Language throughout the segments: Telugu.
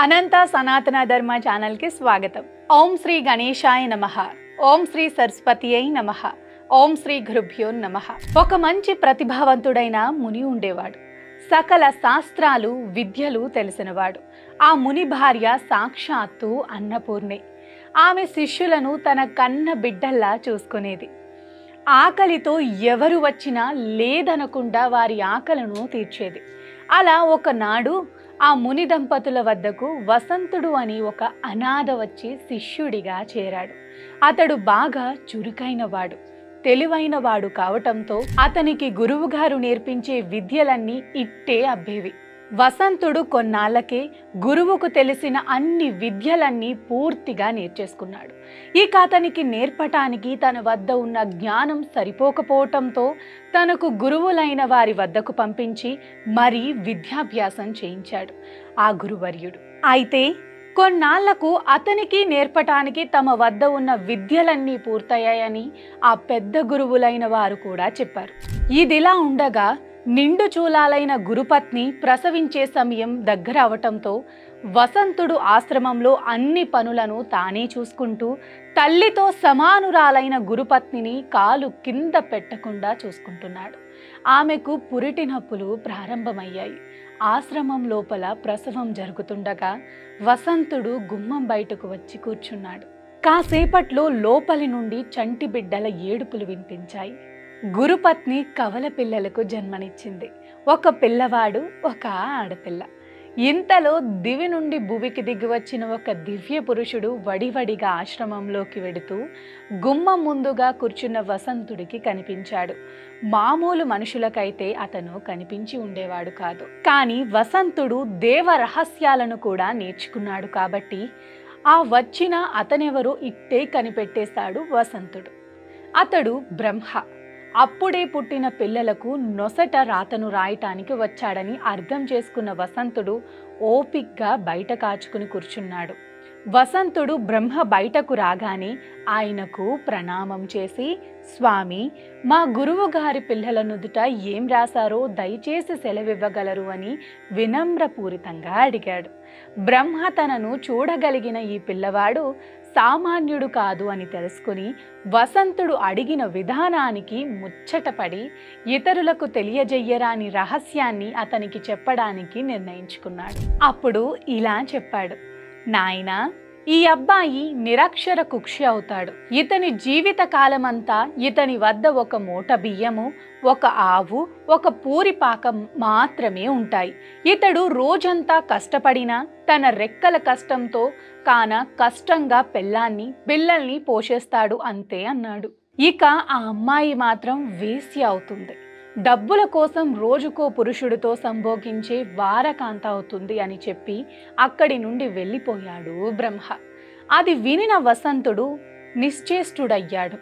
అనంత సనాతన ధర్మ ఛానల్కి స్వాగతం. ఓం శ్రీ గణేశాయ నమః. ఓం శ్రీ సరస్వతియై నమః. ఓం శ్రీ గురుభ్యో నమః. ఒక మంచి ప్రతిభావంతుడైన ముని ఉండేవాడు. సకల శాస్త్రాలు విద్యలు తెలిసినవాడు. ఆ ముని భార్య సాక్షాత్తు అన్నపూర్ణే. ఆమె శిష్యులను తన కన్న బిడ్డల్లా చూసుకునేది. ఆకలితో ఎవరు వచ్చినా లేదనకుండా వారి ఆకలను తీర్చేది. అలా ఒకనాడు ఆ ముని దంపతుల వద్దకు వసంతుడు అని ఒక అనాథ వచ్చి శిష్యుడిగా చేరాడు. అతడు బాగా చురుకైనవాడు, తెలివైనవాడు కావటంతో అతనికి గురువుగారు నేర్పించే విద్యలన్నీ ఇట్టే అబ్బేవి. వసంతుడు కొన్నాళ్ళకే గురువుకు తెలిసిన అన్ని విద్యలన్నీ పూర్తిగా నేర్చేసుకున్నాడు. ఇక అతనికి నేర్పటానికి తన వద్ద ఉన్న జ్ఞానం సరిపోకపోవటంతో తనకు గురువులైన వారి వద్దకు పంపించి మరీ విద్యాభ్యాసం చేయించాడు ఆ గురువర్యుడు. అయితే కొన్నాళ్లకు అతనికి నేర్పటానికి తమ వద్ద ఉన్న విద్యలన్నీ పూర్తయ్యాయని ఆ పెద్ద గురువులైన వారు కూడా చెప్పారు. ఇదిలా ఉండగా నిండు చూలాలైన గురుపత్ని ప్రసవించే సమయం దగ్గర అవటంతో వసంతుడు ఆశ్రమంలో అన్ని పనులను తానే చూసుకుంటూ తల్లితో సమానురాలైన గురుపత్నిని కాలు కింద పెట్టకుండా చూసుకుంటున్నాడు. ఆమెకు పురిటి నొప్పులు ప్రారంభమయ్యాయి. ఆశ్రమం లోపల ప్రసవం జరుగుతుండగా వసంతుడు గుమ్మం బయటకు వచ్చి కూర్చున్నాడు. కాసేపట్లో లోపలి నుండి చంటి బిడ్డల ఏడుపులు వినిపించాయి. గురుపత్ని కవల పిల్లలకు జన్మనిచ్చింది. ఒక పిల్లవాడు, ఒక ఆడపిల్ల. ఇంతలో దివి నుండి భువికి దిగి వచ్చిన ఒక దివ్య పురుషుడు వడివడిగా ఆశ్రమంలోకి వెడుతూ గుమ్మం ముందుగా కూర్చున్న వసంతుడికి కనిపించాడు. మామూలు మనుషులకైతే అతను కనిపించి ఉండేవాడు కాదు. కానీ వసంతుడు దేవ రహస్యాలను కూడా నేర్చుకున్నాడు కాబట్టి ఆ వచ్చిన అతనెవరో ఇట్టే కనిపెట్టేశాడు వసంతుడు. అతడు బ్రహ్మ. అప్పుడే పుట్టిన పిల్లలకు నొసట రాతను రాయటానికి వచ్చాడని అర్థం చేసుకున్న వసంతుడు ఓపిగ్గా బయట కాచుకుని కూర్చున్నాడు. వసంతుడు బ్రహ్మ బయటకు రాగానే ఆయనకు ప్రణామం చేసి, స్వామి, మా గురువు గారి పిల్లల నుదుట ఏం రాశారో దయచేసి సెలవివ్వగలరు అని వినమ్రపూరితంగా అడిగాడు. బ్రహ్మ తనను చూడగలిగిన ఈ పిల్లవాడు సామాన్యుడు కాదు అని తెలుసుకుని వసంతుడు అడిగిన విధానానికి ముచ్చటపడి ఇతరులకు తెలియజెయ్యరాని రహస్యాన్ని అతనికి చెప్పడానికి నిర్ణయించుకున్నాడు. అప్పుడు ఇలా చెప్పాడు, నాయనా, ఈ అబ్బాయి నిరక్షర కుక్షి అవుతాడు. ఇతని జీవిత కాలమంతా ఇతని వద్ద ఒక మూట బియ్యము, ఒక ఆవు, ఒక పూరి పాకం మాత్రమే ఉంటాయి. ఇతడు రోజంతా కష్టపడినా తన రెక్కల కష్టంతో కాన కష్టంగా పిల్లల్ని పోషిస్తాడు అంతే అన్నాడు. ఇక ఆ అమ్మాయి మాత్రం వేశ్య అవుతుంది. డబ్బుల కోసం రోజుకో పురుషుడితో సంభోగించే వారకాంత అవుతుంది అని చెప్పి అక్కడి నుండి వెళ్ళిపోయాడు బ్రహ్మ. అది వినిన వసంతుడు నిశ్చేష్టుడయ్యాడు.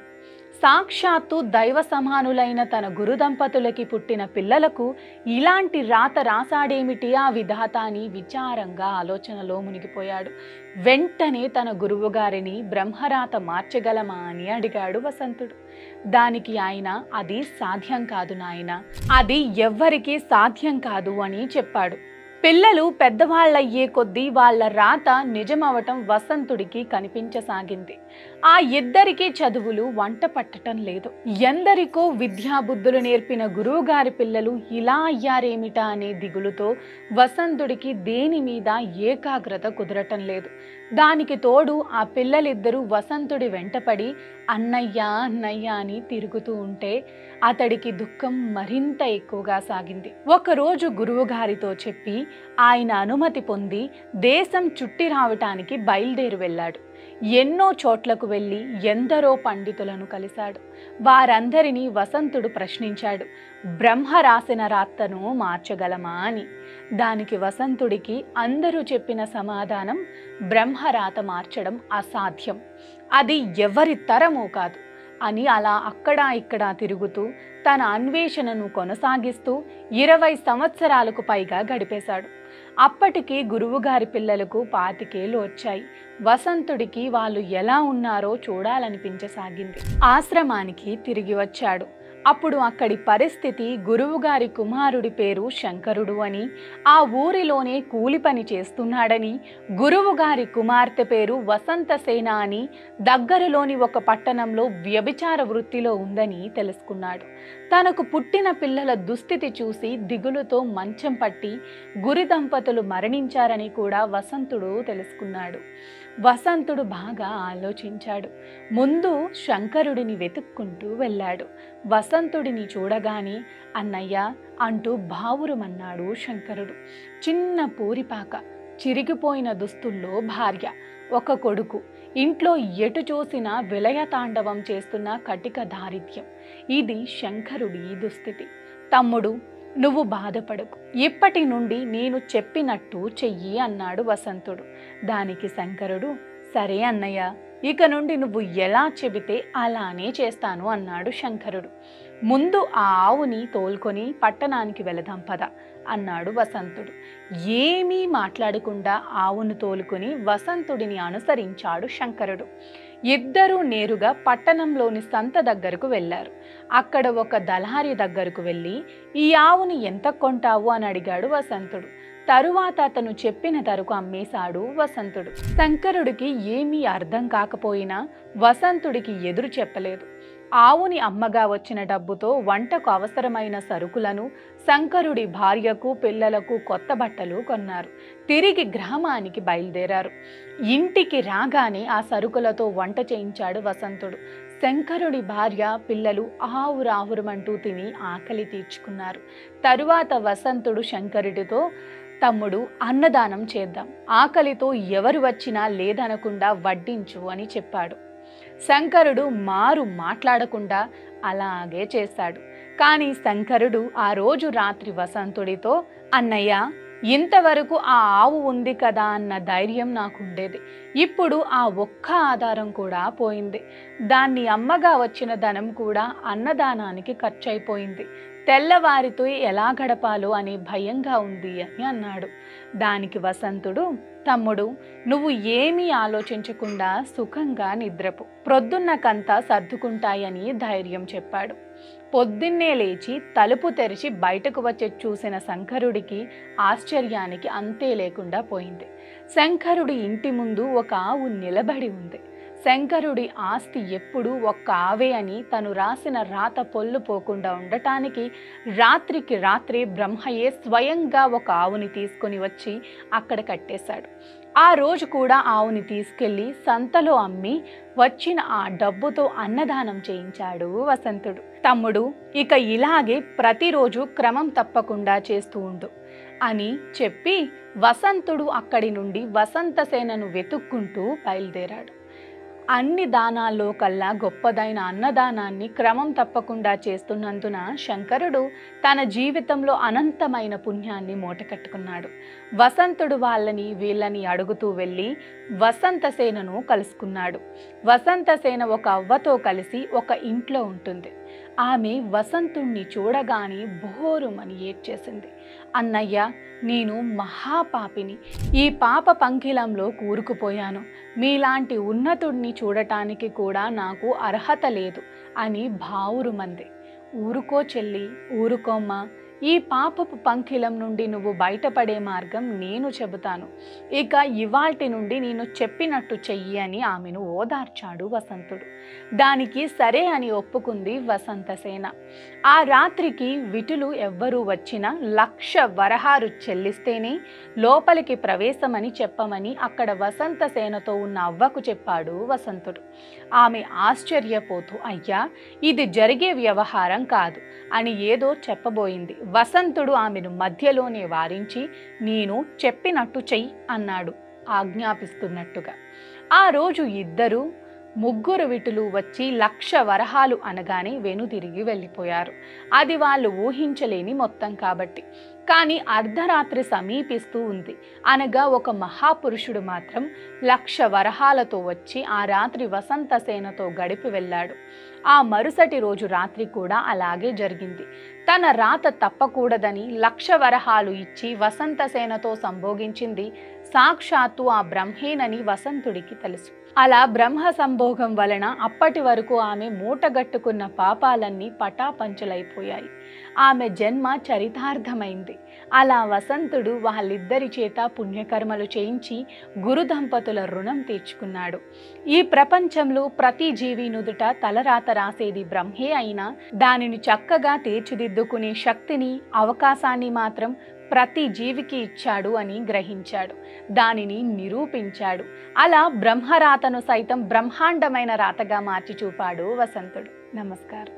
సాక్షాత్తు దైవ సమానులైన తన గురు దంపతులకి పుట్టిన పిల్లలకు ఇలాంటి రాత రాసాడేమిటి ఆ విధాత అని విచారంగా ఆలోచనలో మునిగిపోయాడు. వెంటనే తన గురువుగారిని బ్రహ్మరాత మార్చగలమా అని అడిగాడు వసంతుడు. దానికి ఆయన, అది సాధ్యం కాదు నాయన, అది ఎవ్వరికీ సాధ్యం కాదు అని చెప్పాడు. పిల్లలు పెద్దవాళ్ళయ్యే కొద్దీ వాళ్ళ రాత నిజమవటం వసంతుడికి కనిపించసాగింది. ఆ ఇద్దరికీ చదువులు వంట పట్టడం లేదు. ఎందరికో విద్యాబుద్ధులు నేర్పిన గురువుగారి పిల్లలు ఇలా అయ్యారేమిటా అనే దిగులుతో వసంతుడికి దేని మీద ఏకాగ్రత కుదరటం లేదు. దానికి తోడు ఆ పిల్లలిద్దరూ వసంతుడి వెంటపడి అన్నయ్య అన్నయ్య అని తిరుగుతూ ఉంటే అతడికి దుఃఖం మరింత ఎక్కువగా సాగింది. ఒకరోజు గురువుగారితో చెప్పి ఆయన అనుమతి పొంది దేశం చుట్టి రావటానికి బయలుదేరి వెళ్ళాడు. ఎన్నో చోట్లకు వెళ్ళి ఎందరో పండితులను కలిశాడు. వారందరినీ వసంతుడు ప్రశ్నించాడు, బ్రహ్మ రాసిన రాతను మార్చగలమా అని. దానికి వసంతుడికి అందరూ చెప్పిన సమాధానం, బ్రహ్మరాత మార్చడం అసాధ్యం, అది ఎవరి తరమూ కాదు అని అలా అక్కడా ఇక్కడా తిరుగుతూ తన అన్వేషణను కొనసాగిస్తూ 20 సంవత్సరాలకు పైగా గడిపేశాడు. అప్పటికి గురువుగారి పిల్లలకు 25 ఏళ్ళు వచ్చాయి. వసంతుడికి వాళ్ళు ఎలా ఉన్నారో చూడాలనిపించసాగింది. ఆశ్రమానికి తిరిగి వచ్చాడు. అప్పుడు అక్కడి పరిస్థితి గురువుగారి కుమారుడి పేరు శంకరుడు అని, ఆ ఊరిలోనే కూలి పని చేస్తున్నాడని, గురువుగారి కుమార్తె పేరు వసంతసేన అని, దగ్గరలోని ఒక పట్టణంలో వ్యభిచార వృత్తిలో ఉందని తెలుసుకున్నాడు. తనకు పుట్టిన పిల్లల దుస్థితి చూసి దిగులుతో మంచం పట్టి గురి దంపతులు మరణించారని కూడా వసంతుడు తెలుసుకున్నాడు. వసంతుడు బాగా ఆలోచించాడు. ముందు శంకరుడిని వెతుక్కుంటూ వెళ్ళాడు. వసంతుడిని చూడగానే అన్నయ్య అంటూ బావురుమన్నాడు శంకరుడు. చిన్న పూరిపాక, చిరిగిపోయిన దుస్తుల్లో భార్య, ఒక కొడుకు, ఇంట్లో ఎటు చూసినా విలయతాండవం చేస్తున్న కటిక దారిద్ర్యం. ఇది శంకరుడి దుస్థితి. తమ్ముడు, నువ్వు బాధపడకు, ఇప్పటి నుండి నేను చెప్పినట్టు చెయ్యి అన్నాడు వసంతుడు. దానికి శంకరుడు, సరే అన్నయ్య, ఇక నుండి నువ్వు ఎలా చెబితే అలానే చేస్తాను అన్నాడు శంకరుడు. ముందు ఆ ఆవుని తోలుకొని పట్టణానికి వెళదాం పద అన్నాడు వసంతుడు. ఏమీ మాట్లాడకుండా ఆవును తోలుకొని వసంతుడిని అనుసరించాడు శంకరుడు. ఇద్దరూ నేరుగా పట్టణంలోని సంత దగ్గరకు వెళ్ళారు. అక్కడ ఒక దళారి దగ్గరకు వెళ్ళి, ఈ ఆవుని ఎంత కొంటావు అని అడిగాడు వసంతుడు. తరువాత అతను చెప్పిన ధరకు అమ్మేశాడు వసంతుడు. శంకరుడికి ఏమీ అర్థం కాకపోయినా వసంతుడికి ఎదురు చెప్పలేదు. ఆవుని అమ్మగా వచ్చిన డబ్బుతో వంటకు అవసరమైన సరుకులను, శంకరుడి భార్యకు పిల్లలకు కొత్త బట్టలు కొన్నారు. తిరిగి గ్రామానికి బయలుదేరారు. ఇంటికి రాగానే ఆ సరుకులతో వంట చేయించాడు వసంతుడు. శంకరుడి భార్య పిల్లలు ఆవురావురమంటూ తిని ఆకలి తీర్చుకున్నారు. తరువాత వసంతుడు శంకరుడితో, తమ్ముడు, అన్నదానం చేద్దాం, ఆకలితో ఎవరు వచ్చినా లేదనకుండా వడ్డించు అని చెప్పాడు. శంకరుడు మారు మాట్లాడకుండా అలాగే చేశాడు. కానీ శంకరుడు ఆ రోజు రాత్రి వసంతుడితో, అన్నయ్య, ఇంతవరకు ఆ ఆవు ఉంది కదా అన్న ధైర్యం నాకుండేది. ఇప్పుడు ఆ ఒక్క ఆధారం కూడా పోయింది. దాన్ని అమ్మగా వచ్చిన ధనం కూడా అన్నదానానికి ఖర్చయిపోయింది. తెల్లవారితో ఎలా గడపాలో అని భయంగా ఉంది అని అన్నాడు. దానికి వసంతుడు, తమ్ముడు, నువ్వు ఏమీ ఆలోచించకుండా సుఖంగా నిద్రపో, ప్రొద్దున్నకంతా సర్దుకుంటాయని ధైర్యం చెప్పాడు. పొద్దున్నే లేచి తలుపు తెరిచి బయటకు వచ్చి చూసిన శంకరుడికి ఆశ్చర్యానికి అంతే లేకుండా పోయింది. శంకరుడి ఇంటి ముందు ఒక ఆవు నిలబడి ఉంది. శంకరుడి ఆస్తి ఎప్పుడూ ఒక్క ఆవే అని తను రాసిన రాత పొల్లు పోకుండా ఉండటానికి రాత్రికి రాత్రే బ్రహ్మయే స్వయంగా ఒక ఆవుని తీసుకొని వచ్చి అక్కడ కట్టేశాడు. ఆ రోజు కూడా ఆవుని తీసుకెళ్లి సంతలో అమ్మి వచ్చిన ఆ డబ్బుతో అన్నదానం చేయించాడు వసంతుడు. తమ్ముడు, ఇక ఇలాగే ప్రతిరోజు క్రమం తప్పకుండా చేస్తూ ఉండు అని చెప్పి వసంతుడు అక్కడి నుండి వసంతసేనను వెతుక్కుంటూ బయలుదేరాడు. అన్ని దానాల్లో కల్లా గొప్పదైన అన్నదానాన్ని క్రమం తప్పకుండా చేస్తున్నందున శంకరుడు తన జీవితంలో అనంతమైన పుణ్యాన్ని మూటకట్టుకున్నాడు. వసంతుడు వాళ్ళని వీళ్ళని అడుగుతూ వెళ్ళి వసంతసేనను కలుసుకున్నాడు. వసంతసేన ఒక అవ్వతో కలిసి ఒక ఇంట్లో ఉంటుంది. ఆమె వసంతుణ్ణి చూడగానే బోరుమని ఏడ్చేసింది. అన్నయ్య, నేను మహాపాపిని, ఈ పాప పంకిలంలో కూరుకుపోయాను. మీలాంటి ఉన్నతుడిని చూడటానికి కూడా నాకు అర్హత లేదు అని బావురుమంది. ఊరుకో చెల్లి, ఊరుకోమ్మా, ఈ పాపపు పంకిలం నుండి నువ్వు బయటపడే మార్గం నేను చెబుతాను. ఇక ఇవాల్టి నుండి నేను చెప్పినట్టు చెయ్యి అని ఆమెను ఓదార్చాడు వసంతుడు. దానికి సరే అని ఒప్పుకుంది వసంతసేన. ఆ రాత్రికి విటులు ఎవ్వరూ వచ్చినా 1,00,000 వరహాలు చెల్లిస్తేనే లోపలికి ప్రవేశమని చెప్పమని అక్కడ వసంతసేనతో ఉన్న అవ్వకు చెప్పాడు వసంతుడు. ఆమె ఆశ్చర్యపోతూ, అయ్యా, ఇది జరిగే వ్యవహారం కాదు అని ఏదో చెప్పబోయింది. వసంతుడు ఆమెను మధ్యలోనే వారించి, నేను చెప్పినట్టు చెయ్యి అన్నాడు ఆజ్ఞాపిస్తున్నట్టుగా. ఆ రోజు ఇద్దరు ముగ్గురు విటులు వచ్చి 1,00,000 వరహాలు అనగానే వెనుదిరిగి వెళ్ళిపోయారు. అది వాళ్ళు ఊహించలేని మొత్తం కాబట్టి. కానీ అర్ధరాత్రి సమీపిస్తూ ఉంది అనగా ఒక మహాపురుషుడు మాత్రం 1,00,000 వరహాలతో వచ్చి ఆ రాత్రి వసంతసేనతో గడిపి వెళ్ళాడు. ఆ మరుసటి రోజు రాత్రి కూడా అలాగే జరిగింది. తన రాత తప్పకూడదని 1,00,000 వరహాలు ఇచ్చి వసంతసేనతో సంభోగించింది సాక్షాత్తు ఆ బ్రహ్మేనని వసంతుడికి తెలుసు. అలా బ్రహ్మ సంభోగం వలన అప్పటి వరకు ఆమె మూటగట్టుకున్న పాపాలన్నీ పటాపంచలైపోయాయి. ఆమె జన్మ చరితార్థమైంది. అలా వసంతుడు వాళ్ళిద్దరి చేత పుణ్యకర్మలు చేయించి గురు దంపతుల రుణం తీర్చుకున్నాడు. ఈ ప్రపంచంలో ప్రతి జీవి నుదుట తలరాత రాసేది బ్రహ్మే అయినా దానిని చక్కగా తీర్చిదిద్దుకునే శక్తిని, అవకాశాన్ని మాత్రం ప్రతి జీవికి ఇచ్చాడు అని గ్రహించాడు. దానిని నిరూపించాడు. అలా బ్రహ్మరాతను సైతం బ్రహ్మాండమైన రాతగా మార్చి చూపాడు వసంతుడు. నమస్కారం.